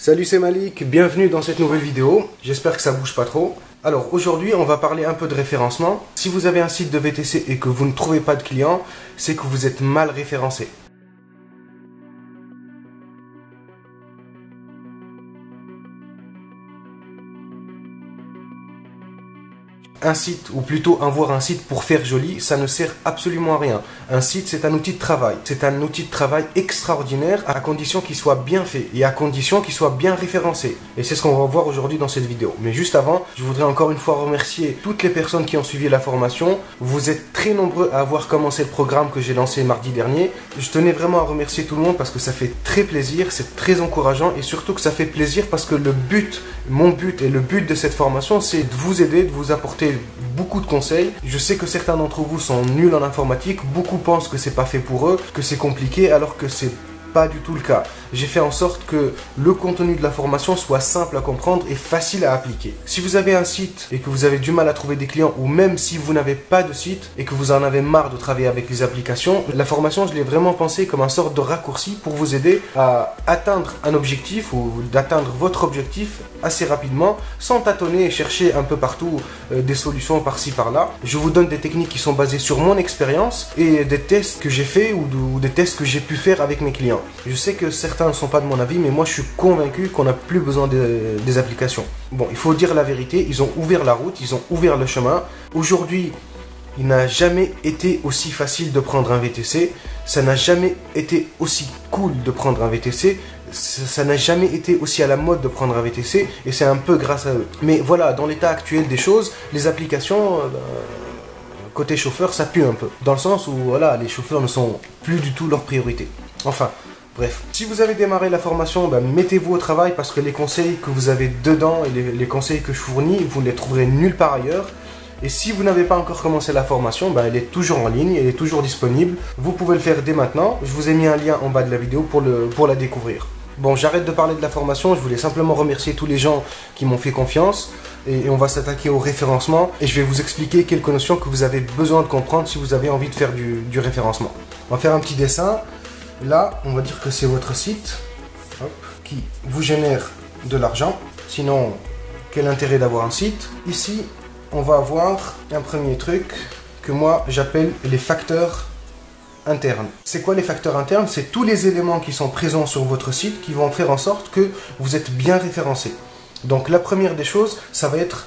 Salut, c'est Malik, bienvenue dans cette nouvelle vidéo. J'espère que ça bouge pas trop. Alors aujourd'hui on va parler un peu de référencement. Si vous avez un site de VTC et que vous ne trouvez pas de clients, c'est que vous êtes mal référencé. Un site, ou plutôt avoir un site pour faire joli, ça ne sert absolument à rien. Un site, c'est un outil de travail. C'est un outil de travail extraordinaire à condition qu'il soit bien fait et à condition qu'il soit bien référencé. Et c'est ce qu'on va voir aujourd'hui dans cette vidéo. Mais juste avant, je voudrais encore une fois remercier toutes les personnes qui ont suivi la formation. Vous êtes très nombreux à avoir commencé le programme que j'ai lancé mardi dernier. Je tenais vraiment à remercier tout le monde parce que ça fait très plaisir, c'est très encourageant et surtout que ça fait plaisir parce que le but, mon but et le but de cette formation, c'est de vous aider, de vous apporter beaucoup de conseils. Je sais que certains d'entre vous sont nuls en informatique, beaucoup pensent que c'est pas fait pour eux, que c'est compliqué, alors que c'est pas du tout le cas. J'ai fait en sorte que le contenu de la formation soit simple à comprendre et facile à appliquer. Si vous avez un site et que vous avez du mal à trouver des clients, ou même si vous n'avez pas de site et que vous en avez marre de travailler avec les applications, la formation, je l'ai vraiment pensée comme une sorte de raccourci pour vous aider à atteindre un objectif ou d'atteindre votre objectif assez rapidement, sans tâtonner et chercher un peu partout des solutions par-ci par-là. Je vous donne des techniques qui sont basées sur mon expérience et des tests que j'ai fait ou des tests que j'ai pu faire avec mes clients. Je sais que certains ne sont pas de mon avis, mais moi je suis convaincu qu'on n'a plus besoin des applications. Bon, il faut dire la vérité, ils ont ouvert la route, ils ont ouvert le chemin. Aujourd'hui, il n'a jamais été aussi facile de prendre un VTC, ça n'a jamais été aussi cool de prendre un VTC, ça n'a jamais été aussi à la mode de prendre un VTC, et c'est un peu grâce à eux. Mais voilà, dans l'état actuel des choses, les applications, côté chauffeur, ça pue un peu. Dans le sens où voilà, les chauffeurs ne sont plus du tout leur priorité. Enfin, bref. Si vous avez démarré la formation, mettez-vous au travail parce que les conseils que vous avez dedans et les conseils que je fournis, vous ne les trouverez nulle part ailleurs. Et si vous n'avez pas encore commencé la formation, elle est toujours en ligne, elle est toujours disponible. Vous pouvez le faire dès maintenant. Je vous ai mis un lien en bas de la vidéo pour la découvrir. Bon, j'arrête de parler de la formation, je voulais simplement remercier tous les gens qui m'ont fait confiance. Et on va s'attaquer au référencement et je vais vous expliquer quelques notions que vous avez besoin de comprendre si vous avez envie de faire du référencement. On va faire un petit dessin. Là, on va dire que c'est votre site qui vous génère de l'argent. Sinon, quel intérêt d'avoir un site? Ici, on va avoir un premier truc que moi j'appelle les facteurs internes. C'est quoi les facteurs internes? C'est tous les éléments qui sont présents sur votre site qui vont faire en sorte que vous êtes bien référencé. Donc la première des choses, ça va être,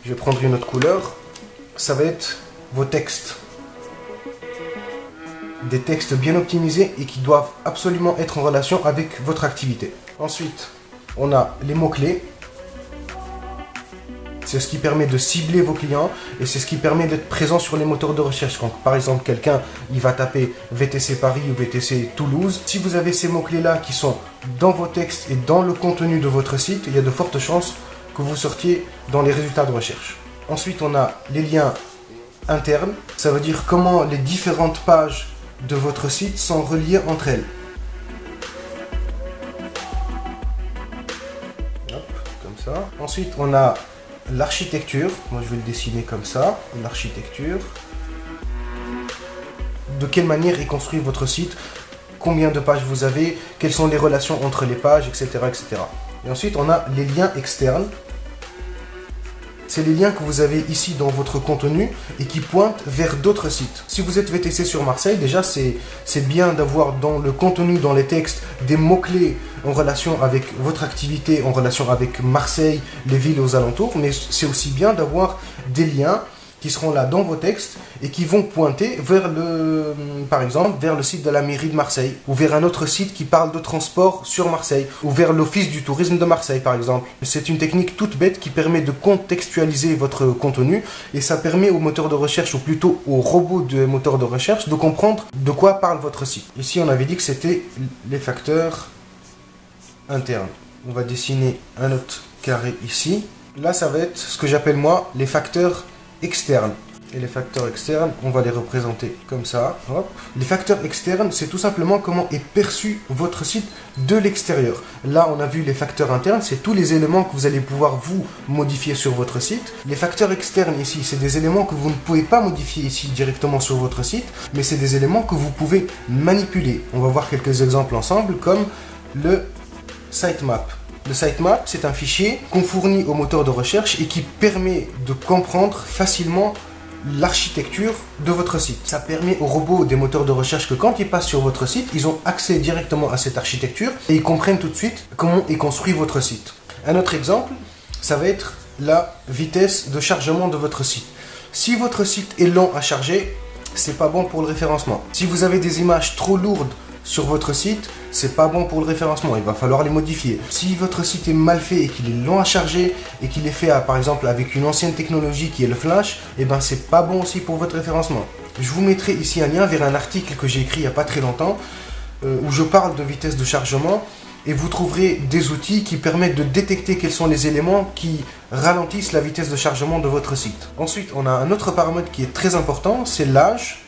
je vais prendre une autre couleur, ça va être vos textes. Des textes bien optimisés et qui doivent absolument être en relation avec votre activité. Ensuite, on a les mots-clés. C'est ce qui permet de cibler vos clients et c'est ce qui permet d'être présent sur les moteurs de recherche. Quand par exemple quelqu'un il va taper VTC Paris ou VTC Toulouse, si vous avez ces mots-clés là qui sont dans vos textes et dans le contenu de votre site, il y a de fortes chances que vous sortiez dans les résultats de recherche. Ensuite, on a les liens internes. Ça veut dire comment les différentes pages de votre site sont reliées entre elles. Hop, comme ça. Ensuite, on a l'architecture. Moi, je vais le dessiner comme ça. L'architecture. De quelle manière est construit votre site? Combien de pages vous avez? Quelles sont les relations entre les pages, etc., etc. Et ensuite, on a les liens externes. C'est les liens que vous avez ici dans votre contenu et qui pointent vers d'autres sites. Si vous êtes VTC sur Marseille, déjà c'est bien d'avoir dans le contenu, dans les textes, des mots-clés en relation avec votre activité, en relation avec Marseille, les villes aux alentours, mais c'est aussi bien d'avoir des liens qui seront là dans vos textes et qui vont pointer vers par exemple, vers le site de la mairie de Marseille ou vers un autre site qui parle de transport sur Marseille ou vers l'office du tourisme de Marseille par exemple. C'est une technique toute bête qui permet de contextualiser votre contenu et ça permet au moteur de recherche ou plutôt au robot de moteur de recherche de comprendre de quoi parle votre site. Ici, on avait dit que c'était les facteurs internes. On va dessiner un autre carré ici. Là, ça va être ce que j'appelle moi les facteurs externes. Et les facteurs externes, on va les représenter comme ça. Hop. Les facteurs externes, c'est tout simplement comment est perçu votre site de l'extérieur. Là, on a vu les facteurs internes, c'est tous les éléments que vous allez pouvoir vous modifier sur votre site. Les facteurs externes ici, c'est des éléments que vous ne pouvez pas modifier ici directement sur votre site, mais c'est des éléments que vous pouvez manipuler. On va voir quelques exemples ensemble, comme le sitemap. Le sitemap, c'est un fichier qu'on fournit au moteur de recherche et qui permet de comprendre facilement l'architecture de votre site. Ça permet aux robots des moteurs de recherche que quand ils passent sur votre site, ils ont accès directement à cette architecture et ils comprennent tout de suite comment est construit votre site. Un autre exemple, ça va être la vitesse de chargement de votre site. Si votre site est lent à charger, c'est pas bon pour le référencement. Si vous avez des images trop lourdes sur votre site, c'est pas bon pour le référencement, il va falloir les modifier. Si votre site est mal fait et qu'il est lent à charger et qu'il est fait par exemple avec une ancienne technologie qui est le flash, et ben c'est pas bon aussi pour votre référencement. Je vous mettrai ici un lien vers un article que j'ai écrit il n'y a pas très longtemps où je parle de vitesse de chargement et vous trouverez des outils qui permettent de détecter quels sont les éléments qui ralentissent la vitesse de chargement de votre site. Ensuite, on a un autre paramètre qui est très important, c'est l'âge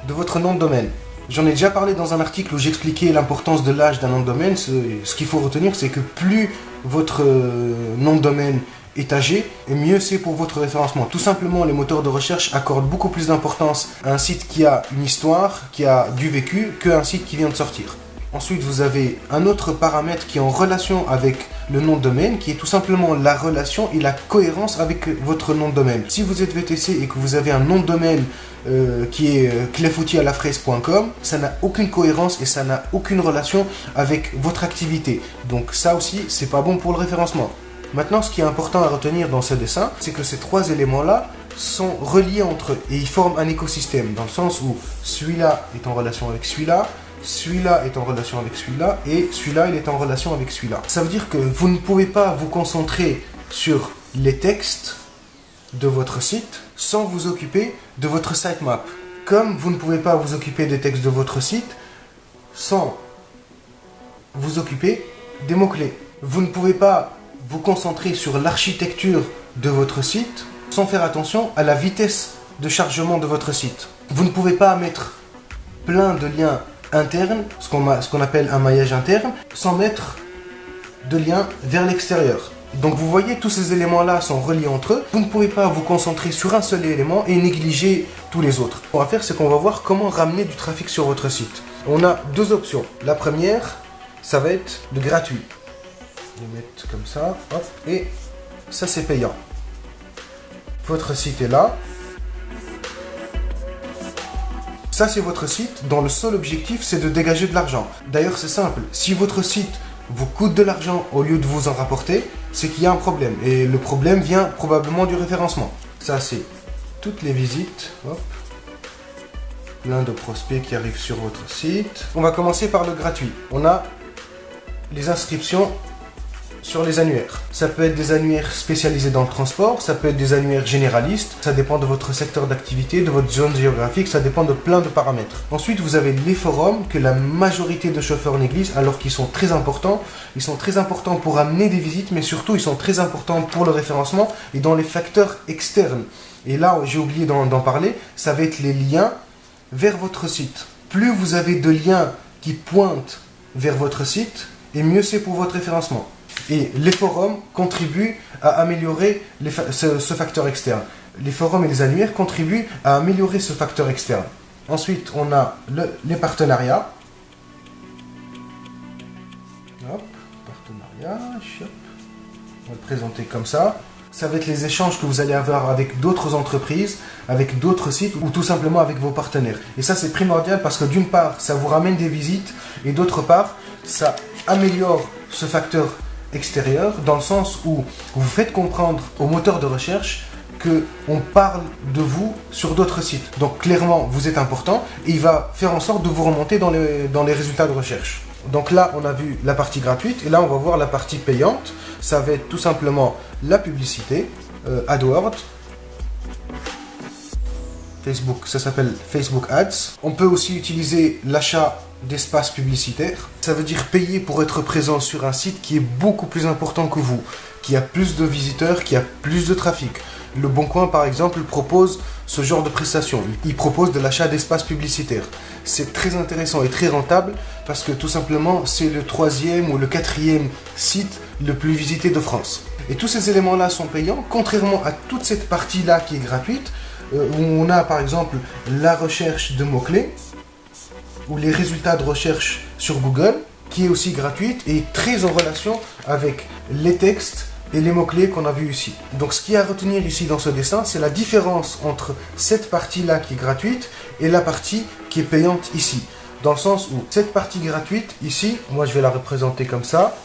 de votre nom de domaine. J'en ai déjà parlé dans un article où j'expliquais l'importance de l'âge d'un nom de domaine. Ce qu'il faut retenir, c'est que plus votre nom de domaine est âgé, et mieux c'est pour votre référencement. Tout simplement, les moteurs de recherche accordent beaucoup plus d'importance à un site qui a une histoire, qui a du vécu, qu'un site qui vient de sortir. Ensuite, vous avez un autre paramètre qui est en relation avec le nom de domaine, qui est tout simplement la relation et la cohérence avec votre nom de domaine. Si vous êtes VTC et que vous avez un nom de domaine qui est clairefoutierlafraise.com, ça n'a aucune cohérence et ça n'a aucune relation avec votre activité. Donc ça aussi, c'est pas bon pour le référencement. Maintenant, ce qui est important à retenir dans ce dessin, c'est que ces trois éléments-là sont reliés entre eux et ils forment un écosystème, dans le sens où celui-là est en relation avec celui-là, celui-là est en relation avec celui-là et celui-là il est en relation avec celui-là. Ça veut dire que vous ne pouvez pas vous concentrer sur les textes de votre site sans vous occuper de votre sitemap. Comme vous ne pouvez pas vous occuper des textes de votre site sans vous occuper des mots-clés. Vous ne pouvez pas vous concentrer sur l'architecture de votre site sans faire attention à la vitesse de chargement de votre site. Vous ne pouvez pas mettre plein de liens interne, ce qu'on appelle un maillage interne, sans mettre de lien vers l'extérieur. Donc vous voyez, tous ces éléments-là sont reliés entre eux. Vous ne pouvez pas vous concentrer sur un seul élément et négliger tous les autres. Ce qu'on va faire, c'est qu'on va voir comment ramener du trafic sur votre site. On a deux options. La première, ça va être le gratuit. Je vais mettre comme ça, hop, et ça c'est payant. Votre site est là. Ça, c'est votre site dont le seul objectif, c'est de dégager de l'argent. D'ailleurs, c'est simple. Si votre site vous coûte de l'argent au lieu de vous en rapporter, c'est qu'il y a un problème. Et le problème vient probablement du référencement. Ça, c'est toutes les visites. Hop. Plein de prospects qui arrivent sur votre site. On va commencer par le gratuit. On a les inscriptions sur les annuaires. Ça peut être des annuaires spécialisés dans le transport, ça peut être des annuaires généralistes, ça dépend de votre secteur d'activité, de votre zone géographique, ça dépend de plein de paramètres. Ensuite, vous avez les forums que la majorité de chauffeurs négligent alors qu'ils sont très importants. Ils sont très importants pour amener des visites, mais surtout ils sont très importants pour le référencement et dans les facteurs externes. Et là, j'ai oublié d'en parler, ça va être les liens vers votre site. Plus vous avez de liens qui pointent vers votre site, et mieux c'est pour votre référencement. Et les forums contribuent à améliorer ce facteur externe. Les forums et les annuaires contribuent à améliorer ce facteur externe. Ensuite, on a les partenariats. Hop, partenariat, hop. On va le présenter comme ça. Ça va être les échanges que vous allez avoir avec d'autres entreprises, avec d'autres sites ou tout simplement avec vos partenaires. Et ça, c'est primordial parce que d'une part, ça vous ramène des visites et d'autre part, ça améliore ce facteur extérieur dans le sens où vous faites comprendre au moteur de recherche qu'on parle de vous sur d'autres sites. Donc clairement, vous êtes important et il va faire en sorte de vous remonter dans les résultats de recherche. Donc là, on a vu la partie gratuite et là, on va voir la partie payante. Ça va être tout simplement la publicité, AdWords, Facebook, ça s'appelle Facebook Ads. On peut aussi utiliser l'achat d'espace publicitaire. Ça veut dire payer pour être présent sur un site qui est beaucoup plus important que vous, qui a plus de visiteurs, qui a plus de trafic. Le Bon Coin, par exemple, propose ce genre de prestation. Il propose de l'achat d'espace publicitaire. C'est très intéressant et très rentable parce que tout simplement, c'est le 3e ou le 4e site le plus visité de France. Et tous ces éléments-là sont payants, contrairement à toute cette partie-là qui est gratuite, où on a par exemple la recherche de mots-clés, ou les résultats de recherche sur Google. qui est aussi gratuite et très en relation avec les textes et les mots-clés qu'on a vus ici. Donc ce qu'il y a à retenir ici dans ce dessin, c'est la différence entre cette partie-là qui est gratuite et la partie qui est payante ici. Dans le sens où cette partie gratuite ici, moi je vais la représenter comme ça,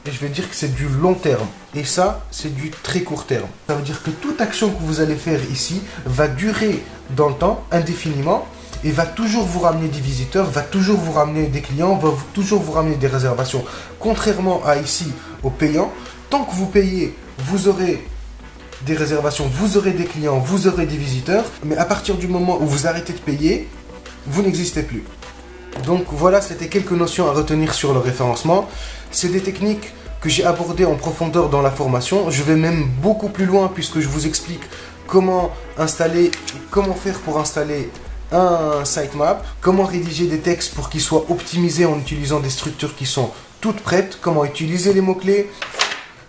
et je vais dire que c'est du long terme. Et ça, c'est du très court terme. Ça veut dire que toute action que vous allez faire ici va durer dans le temps, indéfiniment, et va toujours vous ramener des visiteurs, va toujours vous ramener des clients, va toujours vous ramener des réservations. Contrairement à ici, au payant, tant que vous payez, vous aurez des réservations, vous aurez des clients, vous aurez des visiteurs, mais à partir du moment où vous arrêtez de payer, vous n'existez plus. Donc voilà, c'était quelques notions à retenir sur le référencement. C'est des techniques que j'ai abordées en profondeur dans la formation. Je vais même beaucoup plus loin puisque je vous explique comment installer, comment faire pour installer un sitemap, comment rédiger des textes pour qu'ils soient optimisés en utilisant des structures qui sont toutes prêtes, comment utiliser les mots-clés,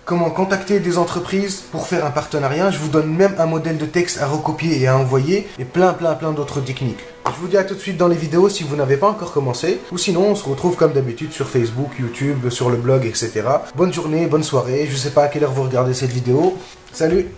comment contacter des entreprises pour faire un partenariat. Je vous donne même un modèle de texte à recopier et à envoyer et plein d'autres techniques. Je vous dis à tout de suite dans les vidéos si vous n'avez pas encore commencé. Ou sinon, on se retrouve comme d'habitude sur Facebook, YouTube, sur le blog, etc. Bonne journée, bonne soirée. Je ne sais pas à quelle heure vous regardez cette vidéo. Salut!